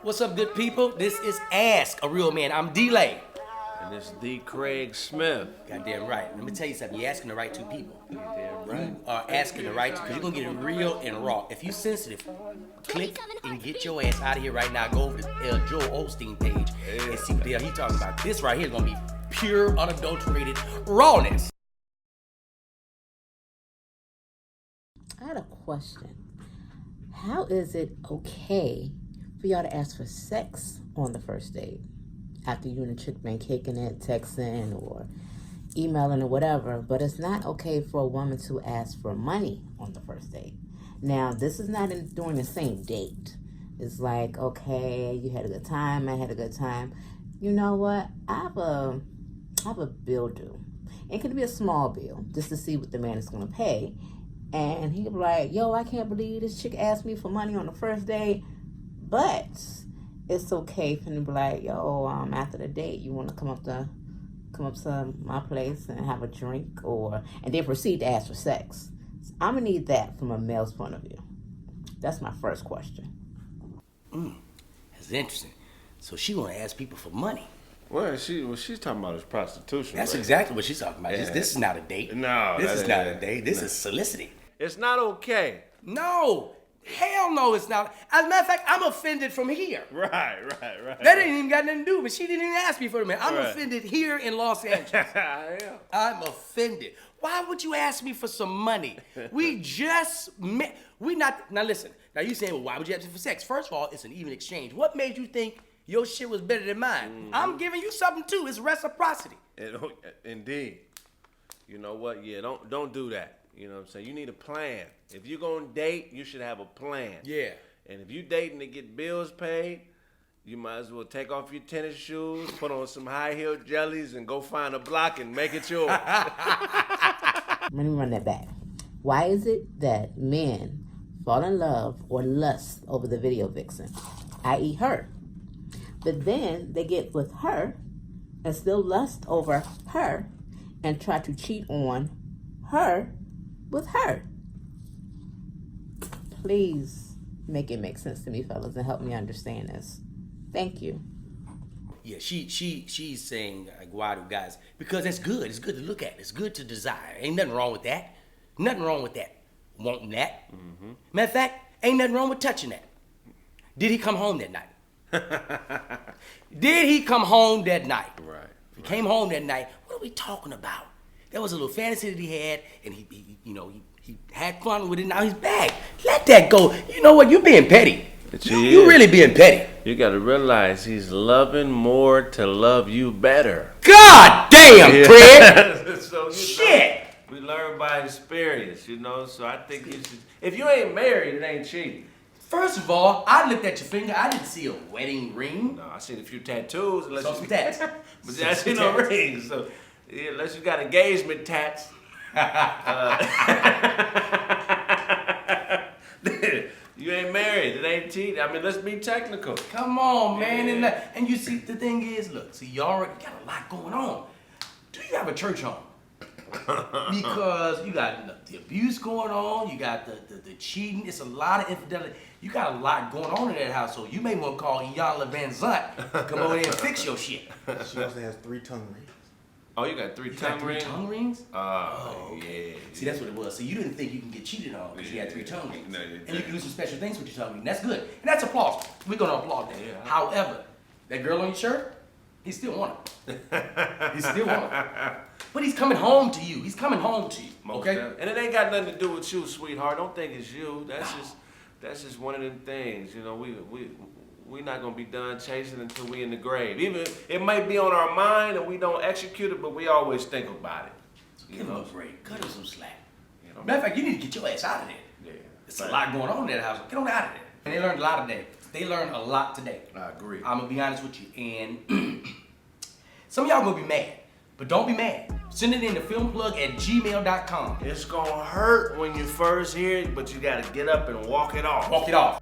What's up, good people? This is Ask a Real Man. I'm D-Lay. And this is D. Craig Smith. Goddamn right. Let me tell you something. You're asking the right two people. Goddamn right. You are asking the right two, because you're going to get it real and raw. If you're sensitive, click and get your ass out of here right now. Go over to the Joel Osteen page and see what the hell he's talking about. This right here is going to be pure, unadulterated rawness. I had a question. How is it okay for y'all to ask for sex on the first date? After you and the chick been kicking it, texting, or emailing or whatever, but it's not okay for a woman to ask for money on the first date. Now, this is not during the same date. It's like, okay, you had a good time, I had a good time. You know what? I have a bill due. It could be a small bill, just to see what the man is going to pay. And he'll be like, yo, I can't believe this chick asked me for money on the first date. But it's okay for him to be like, yo, after the date, you want to come up to my place and have a drink, and then proceed to ask for sex. So I'm gonna need that from a male's point of view. That's my first question. That's interesting. So she want to ask people for money. Well, she's talking about is prostitution. That's right? exactly what she's talking about. Yeah. This is not a date. No, this is not a date. This is soliciting. It's not okay. No. Hell no, it's not. As a matter of fact, I'm offended from here. Right. That ain't even got nothing to do, but she didn't even ask me for the man. I'm Right. offended here in Los Angeles. Yeah. I'm offended. Why would you ask me for some money? We just met. Now listen. Now you saying, well, why would you ask me for sex? First of all, it's an even exchange. What made you think your shit was better than mine? Mm-hmm. I'm giving you something too. It's reciprocity. Indeed. You know what? Yeah, don't do that. You know what I'm saying? You need a plan. If you're going to date, you should have a plan. Yeah. And if you dating to get bills paid, you might as well take off your tennis shoes, put on some high-heeled jellies, and go find a block and make it yours. Let me run that back. Why is it that men fall in love or lust over the video vixen, i.e. her, but then they get with her and still lust over her and try to cheat on her with her? Please make it make sense to me, fellas, and help me understand this. Thank you. Yeah, she's saying, like, why do guys? Because it's good. It's good to look at. It's good to desire. Ain't nothing wrong with that. Nothing wrong with that. Wanting that. Mm-hmm. Matter of fact, ain't nothing wrong with touching that. Did he come home that night? Did he come home that night? Right. He came home that night. What are we talking about? That was a little fantasy that he had, and he had fun with it. Now he's back. Let that go. You know what? You're being petty. You really being petty. You got to realize he's loving more to love you better. God damn, Craig. So, Shit. We learn by experience, so I think you should. If you ain't married, it ain't cheating. First of all, I looked at your finger. I didn't see a wedding ring. No, I seen a few tattoos. Saw some tats. But I seen no rings. So, yeah, unless you got engagement tats. You ain't married. It ain't cheating. I mean, let's be technical. Come on, man. And you see, the thing is, look, see, you already got a lot going on. Do you have a church home? Because you got the abuse going on, you got the cheating, it's a lot of infidelity. You got a lot going on in that household. You may want to call Iyanla Van Zant to come over there and fix your shit. She also has 3 tongue rings. Oh, you got three tongue rings? Tongue rings? Oh, yeah. See, that's what it was. So you didn't think you can get cheated on because you had 3 tongue rings. No, and you can do some special things with your tongue ring. That's good. And that's applause. We're going to applaud that. Yeah. However, that girl on your shirt, he still want her. He still want her. But he's coming home to you. He's coming home to you. Okay? And it ain't got nothing to do with you, sweetheart. Don't think it's you. That's just one of them things. We're not gonna be done chasing until we in the grave. Even it might be on our mind and we don't execute it, but we always think about it. So give him a break. Cut him some slack. Matter of fact, you need to get your ass out of there. Yeah. There's a lot going on in that house. Get on out of there. And they learned a lot today. They learned a lot today. I agree. I'm gonna be honest with you. And some of y'all gonna be mad. But don't be mad. Send it in to filmplug@gmail.com. It's gonna hurt when you first hear it, but you gotta get up and walk it off. Walk it off.